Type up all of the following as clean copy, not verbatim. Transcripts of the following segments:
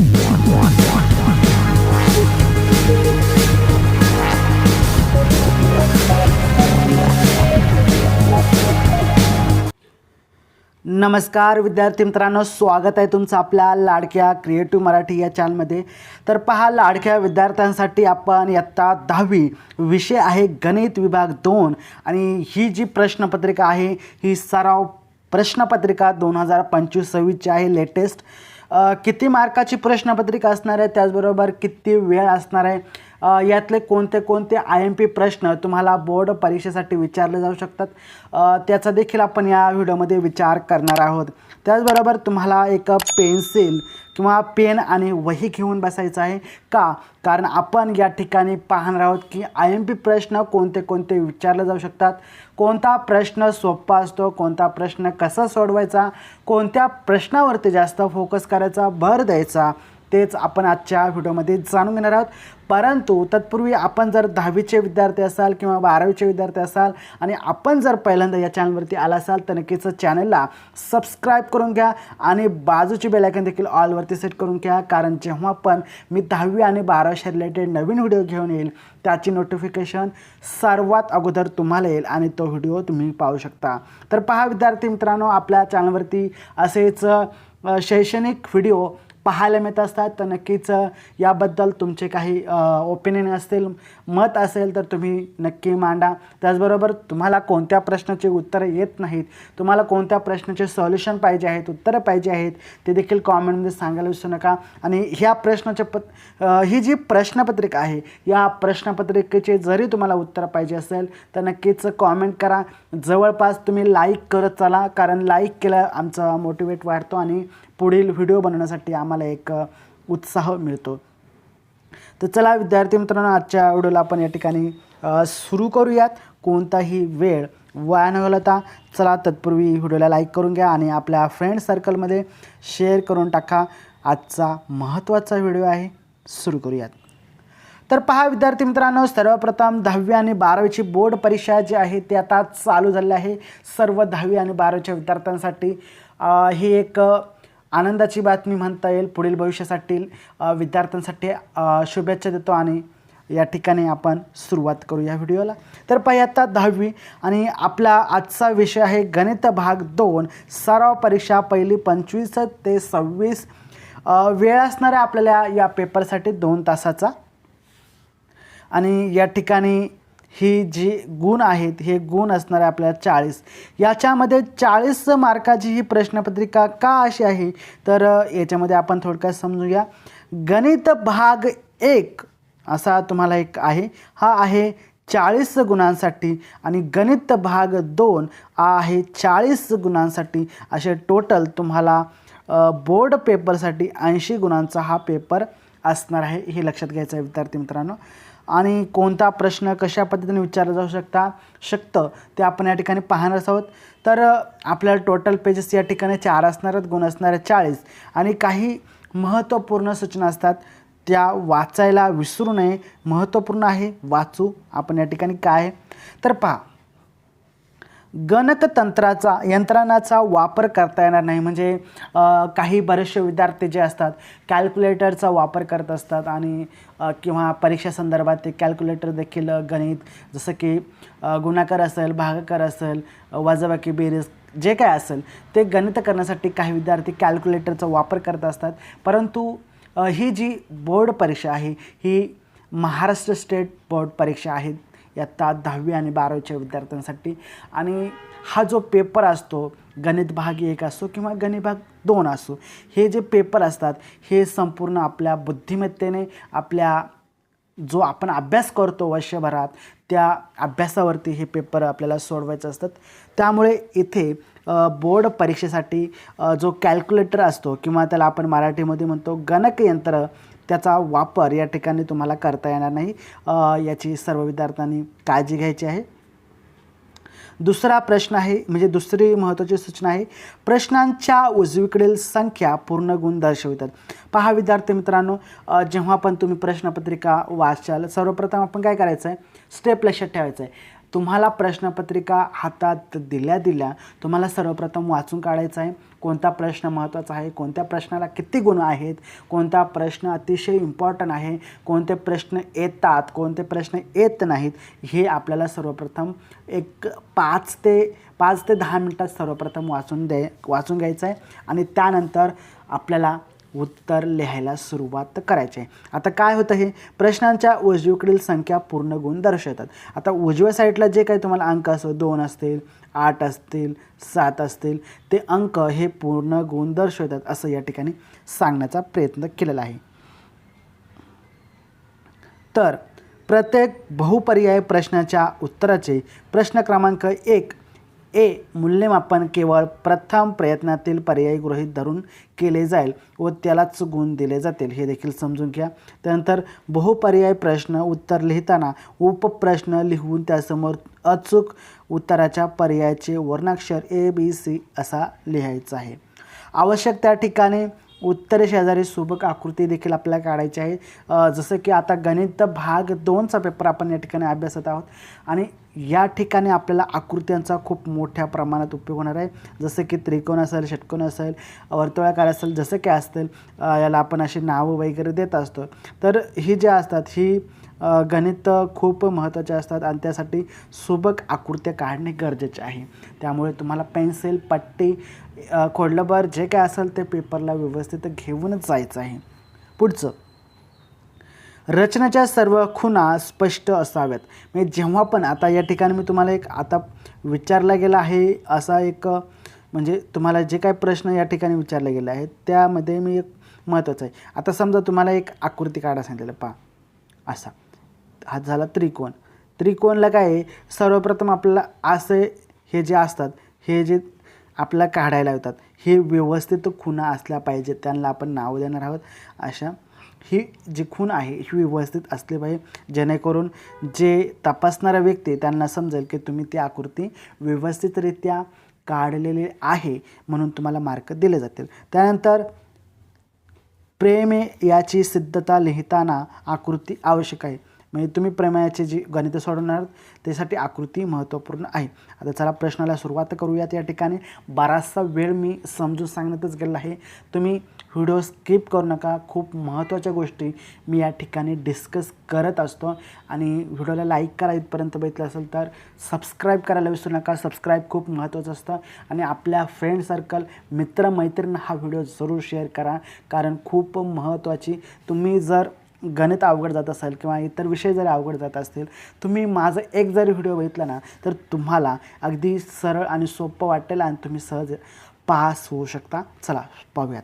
नमस्कार विद्यार्थी मित्रांनो, स्वागत आहे तुमचं आपल्या लाडक्या क्रिएटिव्ह मराठी या चॅनलमध्ये। तर पहा, लाडक्या विद्यार्थ्यांसाठी आपण इयत्ता 10वी विषय आहे गणित विभाग 2 आणि ही जी प्रश्नपत्रिका आहे ही सराव प्रश्नपत्रिका 2025-26 आहे, लेटेस्ट। किती मार्काची प्रश्नपत्रिका असणार आहे, त्याचबरोबर किती वेळ असणार आहे, यातले कोणते कोणते IMP प्रश्न तुम्हाला बोर्ड परीक्षेसाठी विचारले जाऊ शकतात, त्याचा देखील आपण या व्हिडिओमध्ये विचार करणार आहोत। त्याचबरोबर तुम्हाला एक पेन्सिल किंवा पेन आणि वही घेऊन बसायचं आहे का, कारण आपण या ठिकाणी पाहणार आहोत की IMP प्रश्न कोणते कोणते विचारले जाऊ शकतात, कोणता प्रश्न सोपा असतो, कोणता प्रश्न कसा सोडवायचा, कोणत्या प्रश्नावरती जास्त फोकस करायचा, भर द्यायचा, तेच आपण आजच्या व्हिडिओमध्ये जाणून घेणार आहोत। परंतु तत्पूर्वी आपण जर 10वीचे विद्यार्थी असाल किंवा 12वीचे विद्यार्थी असाल आणि आपण जर पहिल्यांदा या चॅनलवरती आला असाल तर नक्कीच चॅनलला सबस्क्राईब करून घ्या आणि बाजूची बेल आयकॉन देखील ऑलवरती सेट करून घ्या, कारण जेव्हा पण मी 10वी आणि 12वीच्या रिलेटेड नवीन व्हिडिओ घेऊन येईल त्याची नोटिफिकेशन सर्वात अगोदर तुम्हाला येईल आणि तो व्हिडिओ तुम्ही पाहू शकता। तर पहा विद्यार्थी मित्रांनो, आपल्या चॅनलवरती असेच शैक्षणिक व्हिडिओ पाहायला मिळत असतात, तर नक्कीच याबद्दल तुमचे काही ओपिनियन असतील, मत असेल तर तुम्ही नक्की मांडा। त्याचबरोबर तुम्हाला कोणत्या प्रश्नाचे उत्तरं येत नाहीत, तुम्हाला कोणत्या प्रश्नाचे सॉल्युशन पाहिजे आहेत, उत्तरं पाहिजे आहेत, ते देखील कॉमेंटमध्ये सांगायला विसरू नका। आणि ह्या प्रश्नाच्या ही जी प्रश्नपत्रिका आहे, या प्रश्नपत्रिकेचे जरी तुम्हाला उत्तर पाहिजे असेल तर नक्कीच कॉमेंट करा। जवळपास तुम्ही लाईक करत चला, कारण लाईक केलं आमचा मोटिवेट वाढतो आणि पुढील व्हिडिओ बनवण्यासाठी आम्हाला एक उत्साह मिळतो। तर चला विद्यार्थी मित्रांनो, आजच्या व्हिडिओला आपण या ठिकाणी सुरू करूयात। कोणताही वेळ वाया न घालवता चला तत्पूर्वी व्हिडिओला लाईक करून घ्या आणि आपल्या फ्रेंड सर्कलमध्ये शेअर करून टाका। आजचा महत्त्वाचा व्हिडिओ आहे, सुरू करूयात। तर पहा विद्यार्थी मित्रांनो, सर्वप्रथम 10वी आणि 12वीची बोर्ड परीक्षा जी आहे ती आता चालू झाली आहे। सर्व 10वी आणि 12वीच्या विद्यार्थ्यांसाठी ही एक आनंदाची बातमी म्हणता येईल। पुढील भविष्यासाठी विद्यार्थ्यांसाठी शुभेच्छा देतो आणि या ठिकाणी आपण सुरुवात करू या व्हिडिओला। तर पहा, आता 10वी आणि आपला आजचा विषय आहे गणित भाग 2 सराव परीक्षा, पहिली 25 ते 26 वेळ असणार आहे आपल्याला या पेपरसाठी 2 तासाचा। आणि या ठिकाणी ही जी गुण आहेत हे गुण असणार आहे आपल्याला 40। याच्यामध्ये 40 मार्काची ही प्रश्नपत्रिका का अशी आहे, तर याच्यामध्ये आपण थोडक्यात समजूया। गणित भाग 1 असा तुम्हाला एक आहे, हा आहे 40 गुणांसाठी आणि गणित भाग 2 आहे 40 गुणांसाठी। असे टोटल तुम्हाला बोर्ड पेपरसाठी 80 गुणांचा हा पेपर असणार आहे, हे लक्षात घ्यायचं आहे विद्यार्थी मित्रांनो। आणि कोणता प्रश्न कशा पद्धतीने विचारला जाऊ शकतं ते आपण या ठिकाणी पाहणार आहोत। तर आपल्याला टोटल पेजेस या ठिकाणी 4 असणार आहेत, गुण असणार आहेत 40 आणि काही महत्त्वपूर्ण सूचना असतात त्या वाचायला विसरू नये, महत्त्वपूर्ण आहे, वाचू आपण या ठिकाणी। काय तर पहा, गणकतंत्राचा यंत्रणाचा वापर करता येणार नाही, म्हणजे काही बरेचसे विद्यार्थी जे असतात कॅल्क्युलेटरचा वापर करत असतात आणि किंवा परीक्षा संदर्भात ते कॅल्क्युलेटर देखील गणित जसं की गुणाकार असेल, भागाकार असेल, वजाबाकी, बेरीज जे काय असेल ते गणित करण्यासाठी काही विद्यार्थी कॅल्क्युलेटरचा वापर करत असतात। परंतु ही जी बोर्ड परीक्षा आहे ही महाराष्ट्र स्टेट बोर्ड परीक्षा आहे इयत्ता 10वी आणि 12वीच्या विद्यार्थ्यांसाठी। आणि हा जो पेपर असतो गणित भाग 1 असो किंवा गणित भाग 2 असो, हे जे पेपर असतात हे संपूर्ण आपल्या बुद्धिमत्तेने, आपल्या जो आपण अभ्यास करतो वर्षभरात त्या अभ्यासावरती हे पेपर आपल्याला सोडवायचे असतात। त्यामुळे इथे बोर्ड परीक्षेसाठी जो कॅल्क्युलेटर असतो किंवा त्याला आपण मराठीमध्ये म्हणतो गणकयंत्र, त्याचा वापर या ठिकाणी तुम्हाला करता येणार नाही, याची सर्व विद्यार्थ्यांनी काळजी घ्यायची आहे। दुसरा प्रश्न आहे, म्हणजे दुसरी महत्त्वाची सूचना आहे, प्रश्नांच्या उजवीकडील संख्या पूर्ण गुण दर्शवितात। पहा विद्यार्थी मित्रांनो, जेव्हा पण तुम्ही प्रश्नपत्रिका वाचाल सर्वप्रथम आपण काय करायचं आहे, स्टेप लक्षात ठेवायचं आहे। तुम्हाला प्रश्नपत्रिका हातात दिल्या तुम्हाला सर्वप्रथम वाचून काढायचं आहे कोणता प्रश्न महत्त्वाचा आहे, कोणत्या प्रश्नाला किती गुण आहेत, कोणता प्रश्न अतिशय इम्पॉर्टंट आहे, कोणते प्रश्न येतात, कोणते प्रश्न येत नाहीत, हे आपल्याला सर्वप्रथम एक 5 ते 10 मिनटात सर्वप्रथम वाचून घ्यायचं आहे आणि त्यानंतर आपल्याला उत्तर लिहायला सुरुवात करायची आहे. आता काय होतं, हे प्रश्नांच्या उजवीकडील संख्या पूर्ण गुण दर्शवतात. आता उजव्या साईडला जे काही तुम्हाला अंक असो 2 असतील, 8 असतील, 7 असतील, ते अंक हे पूर्ण गुण दर्शवतात असं या ठिकाणी सांगण्याचा प्रयत्न केलेला आहे. तर प्रत्येक बहुपर्याय प्रश्नाच्या उत्तराचे प्रश्न क्रमांक 1 ए मूल्यमापन केवळ प्रथम प्रयत्नातील पर्याय गृहीत धरून केले जाईल व त्यालाच गुण दिले जातील, हे देखील समजून घ्या. त्यानंतर बहुपर्याय प्रश्न उत्तर लिहिताना उपप्रश्न लिहून त्यासमोर अचूक उत्तराच्या पर्यायाचे वर्णाक्षर ABC असा लिहायचा आहे. आवश्यक त्या ठिकाणी उत्तरे शेजारी सुबक आकृती देखील आपल्याला काढायची आहे. जसं की आता गणित भाग 2चा पेपर आपण या ठिकाणी अभ्यासत आहोत आणि या ठिकाणी आपल्याला आकृत्यांचा खूप मोठ्या प्रमाणात उपयोग होणार आहे. जसं की त्रिकोण असेल, षटकोन असेल, वर्तुळाकार असेल, जसं की असतील याला आपण अशी नावं वगैरे देत असतो. तर ही जे असतात ही गणित खूप महत्त्वाचे असतात आणि त्यासाठी सुबक आकृत्या काढणे गरजेचे आहे. त्यामुळे तुम्हाला पेन्सिल, पट्टी, खोडलबर जे काय असेल ते पेपरला व्यवस्थित घेऊनच जायचं आहे. पुढचं, रचनेच्या सर्व खुणा स्पष्ट असाव्यात. म्हणजे जेव्हा पण आता या ठिकाणी मी तुम्हाला एक आता विचारला गेला आहे असा एक म्हणजे तुम्हाला जे काही प्रश्न या ठिकाणी विचारले गेले आहेत त्यामध्ये मी एक महत्त्वाचं आहे. आता समजा तुम्हाला एक आकृती काढा सांगितलेलं, पहा असा हा झाला त्रिकोण. त्रिकोणला काय आहे, सर्वप्रथम आपल्याला असे हे जे असतात हे जे आपल्याला काढायला होतात हे व्यवस्थित खुणा असल्या पाहिजेत, त्यांना आपण नाव देणार आहोत. अशा ही जी खूण आहे ही व्यवस्थित असली पाहिजे जेणेकरून जे तपासणारा व्यक्ती त्यांना समजेल की तुम्ही ती आकृती व्यवस्थितरित्या काढलेली आहे म्हणून तुम्हाला मार्क दिले जातील. त्यानंतर प्रेम याची सिद्धता लिहिताना आकृती आवश्यक आहे. म्हणजे तुम्ही प्रमेयाची जी गणितं सोडवणार त्यासाठी आकृती महत्त्वपूर्ण आहे. आता चला प्रश्नाला सुरुवात करूयात. या ठिकाणी बराचसा वेळ मी समजून सांगण्यातच गेला आहे. तुम्ही व्हिडिओ स्किप करू नका. खूप महत्त्वाच्या गोष्टी मी या ठिकाणी डिस्कस करत असतो आणि व्हिडिओला लाईक करा. इथपर्यंत बघितलं असेल तर सबस्क्राईब करायला विसरू नका. सबस्क्राईब खूप महत्त्वाचं असतं आणि आपल्या फ्रेंड सर्कल, मित्रमैत्रिणींना हा व्हिडिओ जरूर शेअर करा. कारण खूप महत्त्वाची, तुम्ही जर गणित अवघड जात असेल किंवा इतर विषय जरी अवघड जात असतील, तुम्ही माझं एक जरी व्हिडिओ बघितला ना तर तुम्हाला अगदी सरळ आणि सोपं वाटेल आणि तुम्ही सहज पास होऊ शकता. चला पाहूयात.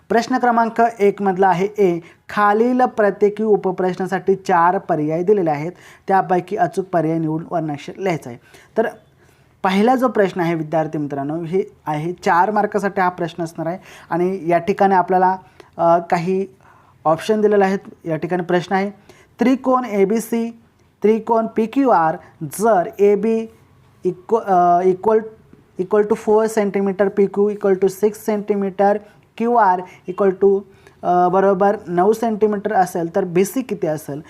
प्रश्न क्रमांक 1 मधला आहे ए. खालील प्रत्येकी उपप्रश्नासाठी 4 पर्याय दिलेले आहेत, त्यापैकी अचूक पर्याय निवडून वर्णाक्षर लिहायचा आहे. तर पहिला जो प्रश्न आहे विद्यार्थी मित्रांनो, हे आहे 4 मार्कासाठी हा प्रश्न असणार आहे आणि या ठिकाणी आपल्याला काही ऑप्शन दिलेले आहेत. या ठिकाणी प्रश्न आहे, त्रिकोण ABC, त्रिकोण PQR जर AB equal to 4 centimetre, PQ equal to 6 centimetre, QR equal to बरोबर 9 सेंटीमीटर असेल तर BC किती असेल,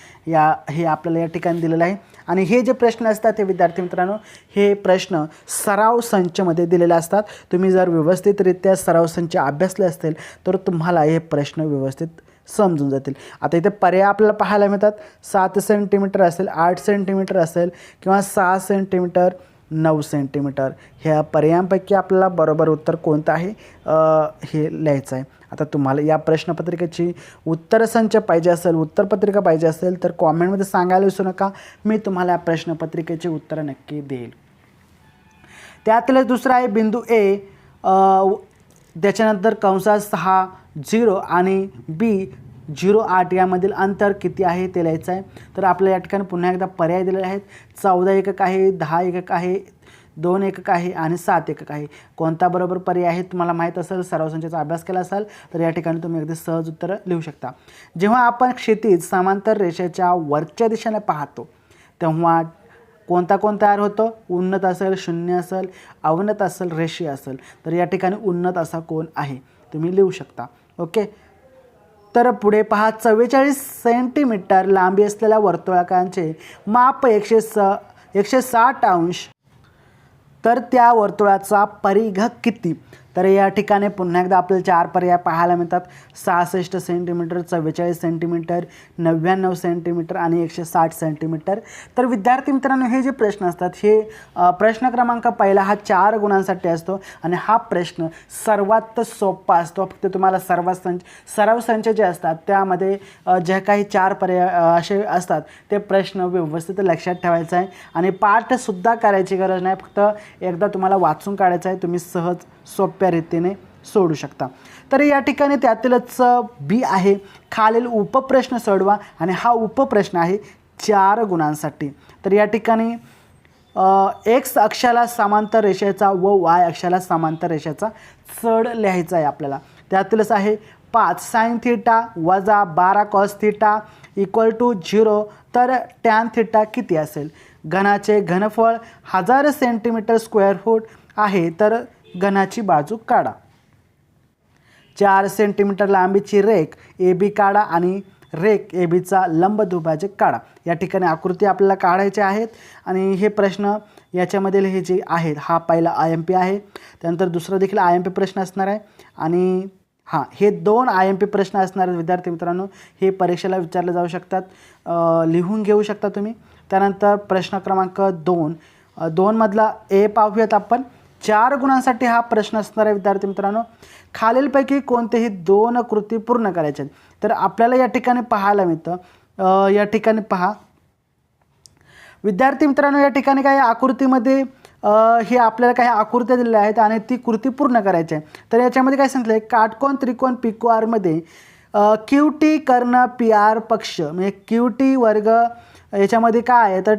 हे आपल्याला या ठिकाणी दिलेलं आहे. आणि हे जे प्रश्न असतात हे विद्यार्थी मित्रांनो, हे प्रश्न सराव संचमध्ये दिलेले असतात. तुम्ही जर व्यवस्थितरित्या सराव संच अभ्यासले असतील तर तुम्हाला हे प्रश्न व्यवस्थित समजून जातील. आता इथे पर्याय आपल्याला पाहायला मिळतात. 7 सेंटीमीटर असेल, 8 सेंटीमीटर असेल किंवा 6 सेंटीमीटर, 9 सेंटीमीटर. ह्या पर्यायांपैकी आपल्याला बरोबर उत्तर कोणतं आहे हे लिहायचं आहे. आता तुम्हाला या प्रश्नपत्रिकेची उत्तरसंच पाहिजे असेल, उत्तरपत्रिका पाहिजे असेल तर कॉमेंटमध्ये सांगायला विसरू नका. मी तुम्हाला या प्रश्नपत्रिकेची उत्तरं नक्की देईल. त्यातलं दुसरं आहे बिंदू ए, त्याच्यानंतर कंसात 6 0 आणि B08 यामधील अंतर किती आहे ते लिहायचं आहे. तर आपल्या या ठिकाणी पुन्हा एकदा पर्याय दिलेले आहेत. 14 एकक आहे, 10 एकक आहे, 2 एकक आहे आणि 7 एकक आहे. कोणता बरोबर पर्याय आहे तुम्हाला माहीत असेल, सराव संचाचा अभ्यास केला असाल तर या ठिकाणी तुम्ही अगदी सहज उत्तर लिहू शकता. जेव्हा आपण क्षितिज समांतर रेषेच्या वरच्या दिशेने पाहतो तेव्हा कोणता कोण तयार होतो, उन्नत असेल, शून्य असेल, अवनत असेल, रेषीय असेल. तर या ठिकाणी उन्नत असा कोण आहे तुम्ही लिहू शकता. ओके. तर पुढे पहा 44 सेंटीमीटर लांबी असलेल्या वर्तुळाकाराचे माप 160 अंश, तर त्या वर्तुळाचा परिघ किती? तर या ठिकाणी पुन्हा एकदा आपल्याला 4 पर्याय पाहायला मिळतात. 66 सेंटीमीटर, 44 सेंटीमीटर, 99 सेंटीमीटर आणि 160 सेंटीमीटर. तर विद्यार्थी मित्रांनो, हे जे प्रश्न असतात हे प्रश्न क्रमांक पहिला हा 4 गुणांसाठी असतो आणि हा प्रश्न सर्वात सोपा असतो. फक्त तुम्हाला सराव संच जे असतात त्यामध्ये जे काही 4 पर्याय असे असतात ते प्रश्न व्यवस्थित लक्षात ठेवायचा आहे आणि पाठसुद्धा करायची गरज नाही. फक्त एकदा तुम्हाला वाचून काढायचं आहे, तुम्ही सहज सोप्या रीतीने सोडू शकता. तर या ठिकाणी त्यातीलच बी आहे, खालील उपप्रश्न सोडवा आणि हा उपप्रश्न आहे 4 गुणांसाठी. तर या ठिकाणी एक्स अक्षाला समांतर रेषेचा व वाय अक्षाला समांतर रेषेचा चढ लिहायचा आहे आपल्याला. त्यातीलच आहे 5 साइन थिटा वजा 12 कॉस थिटा इक्वल टू 0, तर टॅन थिटा किती असेल? घनाचे घनफळ 1000 सेंटीमीटर स्क्वेअर फूट आहे, तर घनाची बाजू काढा. 4 सेंटीमीटर लांबीची रेख ए बी काढा आणि रेख ए बीचा लंब दुभाजक काढा. या ठिकाणी आकृती आपल्याला काढायचे आहेत आणि हे प्रश्न याच्यामधील हे जे आहेत हा पहिला IMP आहे. त्यानंतर दुसरा देखील IMP प्रश्न असणार आहे आणि हे 2 IMP प्रश्न असणार आहेत विद्यार्थी मित्रांनो. हे परीक्षेला विचारले जाऊ शकतात, लिहून घेऊ शकता तुम्ही. त्यानंतर प्रश्न क्रमांक 2 मधला ए पाहूयात आपण. 4 गुणांसाठी हा प्रश्न असणार आहे विद्यार्थी मित्रांनो. खालीलपैकी कोणतेही 2 कृती पूर्ण करायच्या आहेत. तर आपल्याला या ठिकाणी पाहायला मिळतं, या ठिकाणी पहा विद्यार्थी मित्रांनो, या ठिकाणी काही आकृतीमध्ये हे आपल्याला काही आकृत्या दिलेल्या आहेत आणि ती कृती पूर्ण करायची आहे. तर याच्यामध्ये काय सांगितलं आहे, काटकोन त्रिकोण PQRमध्ये QT कर्ण PR पक्ष म्हणजे QT वर्ग याच्यामध्ये काय आहे, तर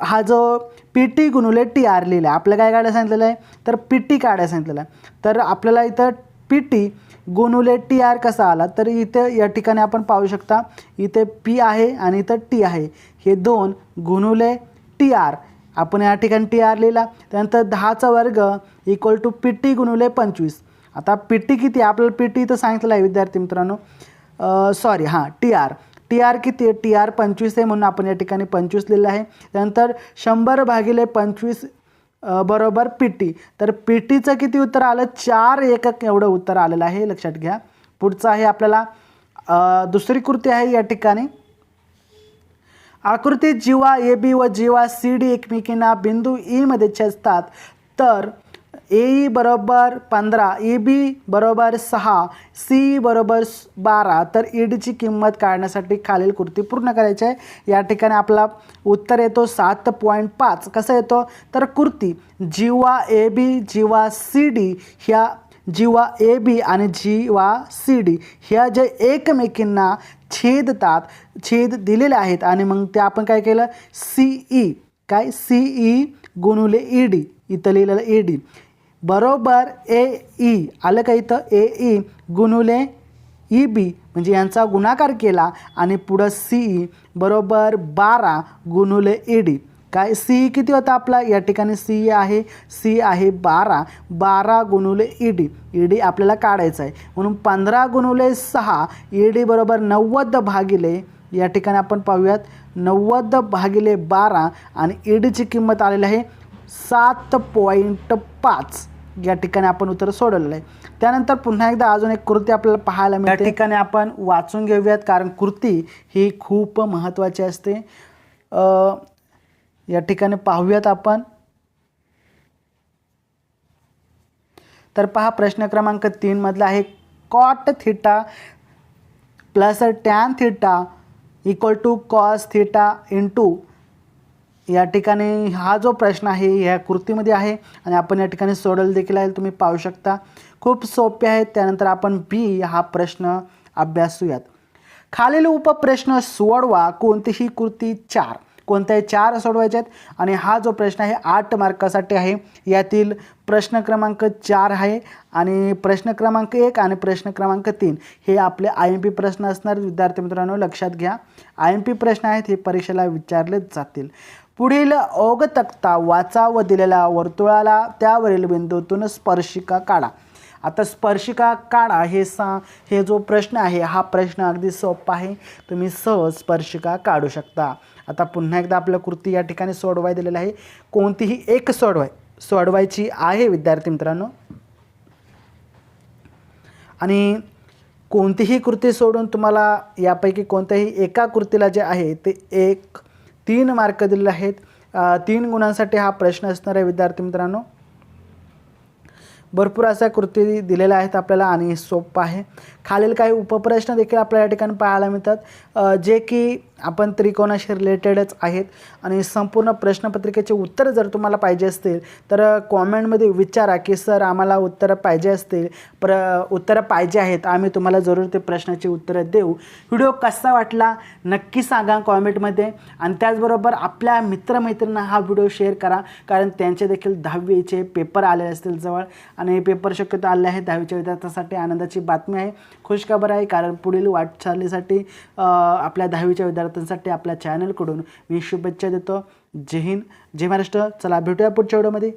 हा जो PT गुणुले TR लिहिला आहे. आपल्याला काय काढायला सांगितलेलं आहे, तर PT काढायला सांगितलेलं आहे. तर आपल्याला इथं PT गुणुले TR कसा आला, तर इथे या ठिकाणी आपण पाहू शकता इथे P आहे आणि इथं T आहे. हे 2 गुणुले TR, आपण या ठिकाणी TR लिहिला. त्यानंतर 10चा वर्ग इक्वल टू PT गुणुले 25. आता PT किती आहे आपल्याला, PT इथं सांगितलं आहे विद्यार्थी मित्रांनो, TR किती आहे, TR 25 आहे म्हणून आपण या ठिकाणी 25 लिहिलं आहे. त्यानंतर 100 भागिले 25 बरोबर PT. तर PTचं किती उत्तर आलं, 4 एकक एवढं उत्तर आलेलं आहे, लक्षात घ्या. पुढचं आहे आपल्याला दुसरी कृती आहे या ठिकाणी. आकृतीत जीवा AB व जीवा CD एकमेकींना बिंदू E मध्ये छेदतात, तर AE बरोबर 15, EB बरोबर 6, CE बरोबर 12, तर EDची किंमत काढण्यासाठी खालील कृती पूर्ण करायची आहे. या ठिकाणी आपला उत्तर येतो 7.5. कसं येतो, तर कृती जीवा AB जीवा CD ह्या जीवा AB आणि जीवा CD ह्या जे एकमेकींना छेदतात, छेद दिलेले आहेत आणि मग ते आपण काय केलं, CE गुणुले ED, इथं लिहिलेलं ED बरोबर AE आलं का, इथं AE गुणुले EB म्हणजे यांचा गुणाकार केला आणि पुढं CE बरोबर 12 गुणुले ED. काय CE किती होता आपला, या ठिकाणी CE आहे 12 गुणुले ED आपल्याला काढायचं आहे म्हणून 15 गुणुले 6 ED बरोबर 90 भागिले, या ठिकाणी आपण पाहूयात 90 भागिले 12 आणि EDची किंमत आलेली आहे 7.5. या ठिकाणी आपण उत्तर सोडवलेलं आहे. त्यानंतर पुन्हा एकदा अजून एक कृती आपल्याला पाहायला मिळते. या ठिकाणी आपण वाचून घेऊयात कारण कृती ही खूप महत्त्वाची असते. या ठिकाणी पाहूयात आपण. तर पहा प्रश्न क्रमांक 3 मधला आहे cot theta plus tan theta equal to cos theta into. या ठिकाणी हा जो प्रश्न आहे या कृतीमध्ये आहे आणि आपण या ठिकाणी सोडवलं देखील आहे, तुम्ही पाहू शकता. खूप सोपे आहेत. त्यानंतर आपण B हा प्रश्न अभ्यासूयात. खालील उपप्रश्न सोडवा. कोणतीही कृती 4, कोणत्याही 4 सोडवायचे आहेत आणि हा जो प्रश्न आहे 8 मार्कासाठी आहे. यातील प्रश्न क्रमांक 4 आहे आणि प्रश्न क्रमांक 1 आणि प्रश्न क्रमांक 3 हे आपले IMP प्रश्न असणार. विद्यार्थी मित्रांनो लक्षात घ्या, IMP प्रश्न आहेत हे परीक्षेला विचारले जातील. पुढील ओघ तक्ता वाचा व दिलेल्या वर्तुळाला त्यावरील बिंदूतून स्पर्शिका काढा. आता स्पर्शिका काढा हे जो प्रश्न आहे हा प्रश्न अगदी सोपा आहे, तुम्ही सहज स्पर्शिका काढू शकता. आता पुन्हा एकदा आपलं कृती या ठिकाणी सोडवाय दिलेलं आहे, कोणतीही एक सोडवायची आहे विद्यार्थी मित्रांनो. आणि कोणतीही कृती सोडून तुम्हाला यापैकी कोणत्याही एका कृतीला जे आहे ते 3 मार्क दिलेले आहेत. 3 गुणांसाठी हा प्रश्न असणार आहे विद्यार्थी मित्रांनो. भरपूर अशा कृती दिलेल्या आहेत आपल्याला आणि सोपं आहे. खालील काही उपप्रश्न देखील आपल्याला या ठिकाणी पाहायला मिळतात जे की आपण त्रिकोणाशी रिलेटेडच आहेत. आणि संपूर्ण प्रश्नपत्रिकेचे उत्तर जर तुम्हाला पाहिजे असतील तर कॉमेंटमध्ये विचारा की सर आम्हाला उत्तरं पाहिजे असतील, उत्तरं पाहिजे आहेत, आम्ही तुम्हाला जरूर ते प्रश्नाची उत्तरं देऊ. व्हिडिओ कसा वाटला नक्की सांगा कॉमेंटमध्ये. आणि त्याचबरोबर आपल्या मित्रमैत्रिणींना हा व्हिडिओ शेअर करा, कारण त्यांचे देखील 10वीचे पेपर आले असतील जवळ आणि पेपर शक्यतो आले आहेत. 10वीच्या विद्यार्थ्यांसाठी आनंदाची बातमी आहे, खुशखबर आहे, कारण पुढील वाटचालीसाठी आपल्या 10वीच्या विद्यार्थ्यांसाठी आपल्या चॅनलकडून मी शुभेच्छा देतो. जय हिंद, जय महाराष्ट्र. चला भेटूया पुढच्या व्हिडिओमध्ये.